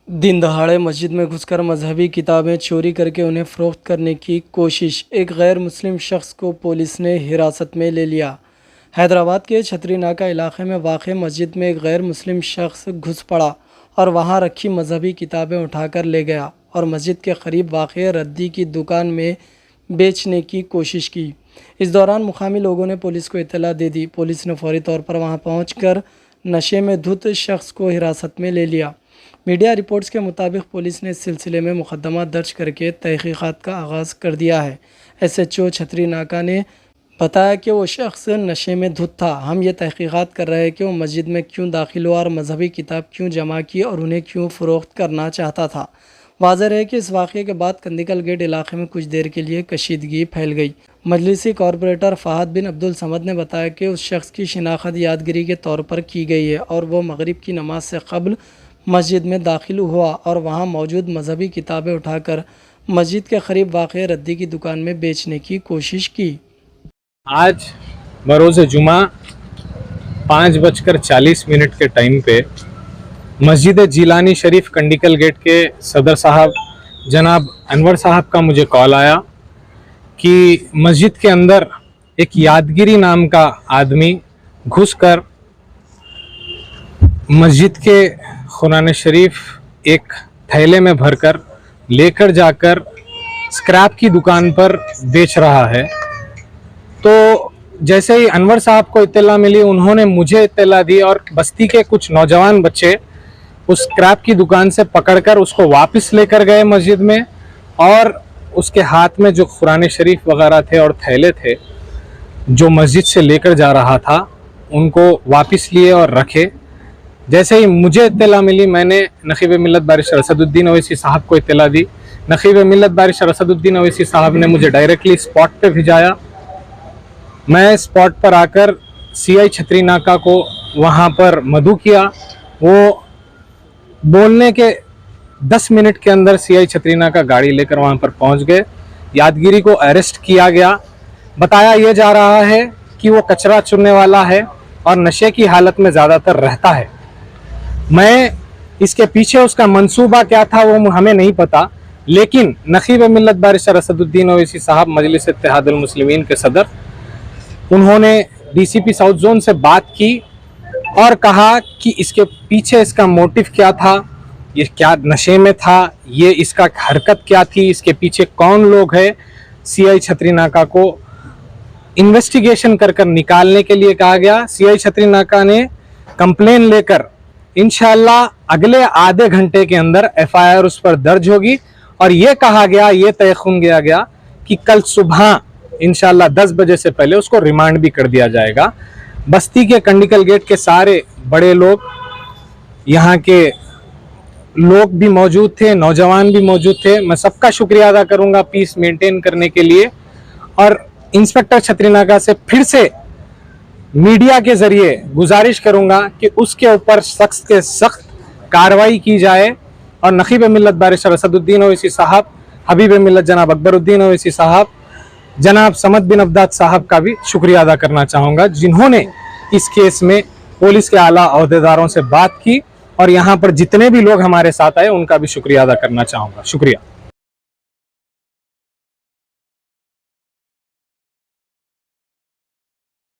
दिन दहाड़े मस्जिद में घुसकर मजहबी किताबें चोरी करके उन्हें फ़रोख्त करने की कोशिश। एक गैर मुस्लिम शख्स को पुलिस ने हिरासत में ले लिया। हैदराबाद के छतरी नाका इलाके में वाक़ मस्जिद में एक गैर मुस्लिम शख्स घुस पड़ा और वहां रखी मजहबी किताबें उठाकर ले गया और मस्जिद के करीब वाक़ रद्दी की दुकान में बेचने की कोशिश की। इस दौरान मुकामी लोगों ने पुलिस को इत्तला दे दी। पुलिस ने फौरी तौर पर वहां पहुंचकर नशे में धुत शख्स को हिरासत में ले लिया। मीडिया रिपोर्ट्स के मुताबिक पुलिस ने इस सिलसिले में मुकदमा दर्ज करके तहकीकात का आगाज़ कर दिया है। SHO छतरी नाका ने बताया कि वो शख्स नशे में धुत था। हम ये तहकीकात कर रहे हैं कि वो मस्जिद में क्यों दाखिल हुआ और मजहबी किताब क्यों जमा की और उन्हें क्यों फ़रोख्त करना चाहता था। वाज़ेह है कि इस वाक़े के बाद कंदिकल गेट इलाके में कुछ देर के लिए कशीदगी फैल गई। मजलिसी कॉरपोरेटर फ़हद बिन अब्दुल समद ने बताया कि उस शख्स की शिनाख्त यादगिरी के तौर पर की गई है और वो मगरिब की नमाज से कबल मस्जिद में दाखिल हुआ और वहां मौजूद मजहबी किताबें उठाकर मस्जिद के करीब वाक़ रद्दी की दुकान में बेचने की कोशिश की। आज बरोज़ जुमा 5:40 के टाइम पे मस्जिद जिलानी शरीफ कंडिकल गेट के सदर साहब जनाब अनवर साहब का मुझे कॉल आया कि मस्जिद के अंदर एक यादगिरी नाम का आदमी घुसकर मस्जिद के कुरान शरीफ एक थैले में भरकर लेकर जाकर स्क्रैप की दुकान पर बेच रहा है। तो जैसे ही अनवर साहब को इत्तला मिली, उन्होंने मुझे इत्तला दी और बस्ती के कुछ नौजवान बच्चे उस स्क्रैप की दुकान से पकड़कर उसको वापस लेकर गए मस्जिद में और उसके हाथ में जो कुरान शरीफ वगैरह थे और थैले थे जो मस्जिद से लेकर जा रहा था उनको वापस लिए और रखे। जैसे ही मुझे इत्तला मिली, मैंने नकीब मिल्लत बारिश रसदुद्दीन अवैसी साहब को इत्तला दी। नकीब मिल्लत बारिश रसदुद्दीन अवैसी साहब ने मुझे डायरेक्टली स्पॉट पे भिजाया। मैं स्पॉट पर आकर CI छतरी नाका को वहाँ पर मदऊ किया। वो बोलने के 10 मिनट के अंदर CI छतरी नाका गाड़ी लेकर वहाँ पर पहुँच गए। यादगिरी को अरेस्ट किया गया। बताया ये जा रहा है कि वो कचरा चुनने वाला है और नशे की हालत में ज़्यादातर रहता है। मैं इसके पीछे उसका मंसूबा क्या था वो हमें नहीं पता, लेकिन नकीब मिल्लत बारिश रसदुद्दीन अवैसी साहब मजलिस इत्तेहादुल मुस्लिमीन के सदर, उन्होंने DCP साउथ जोन से बात की और कहा कि इसके पीछे इसका मोटिव क्या था, ये क्या नशे में था, ये इसका हरकत क्या थी, इसके पीछे कौन लोग हैं। CI छतरी नाका को इन्वेस्टिगेशन कर निकालने के लिए कहा गया। CI छतरी नाका ने कंप्लेन लेकर इंशाल्लाह अगले आधे घंटे के अंदर FIR उस पर दर्ज होगी और ये कहा गया, ये तय खून किया गया कि कल सुबह इंशाल्लाह 10 बजे से पहले उसको रिमांड भी कर दिया जाएगा। बस्ती के कंडिकल गेट के सारे बड़े लोग, यहाँ के लोग भी मौजूद थे, नौजवान भी मौजूद थे। मैं सबका शुक्रिया अदा करूंगा पीस मेंटेन करने के लिए और इंस्पेक्टर छतरी नाका से फिर से मीडिया के जरिए गुजारिश करूंगा कि उसके ऊपर सख्त से सख्त कार्रवाई की जाए और नकीब मिल्लत बारिश रसदुद्दीन अवैसी साहब, हबीब मिल्लत जनाब अकबरुद्दीन अवैसी साहब, जनाब समद बिन अब्दाद साहब का भी शुक्रिया अदा करना चाहूँगा जिन्होंने इस केस में पुलिस के आला अहदेदारों से बात की और यहाँ पर जितने भी लोग हमारे साथ आए उनका भी शुक्रिया अदा करना चाहूँगा। शुक्रिया।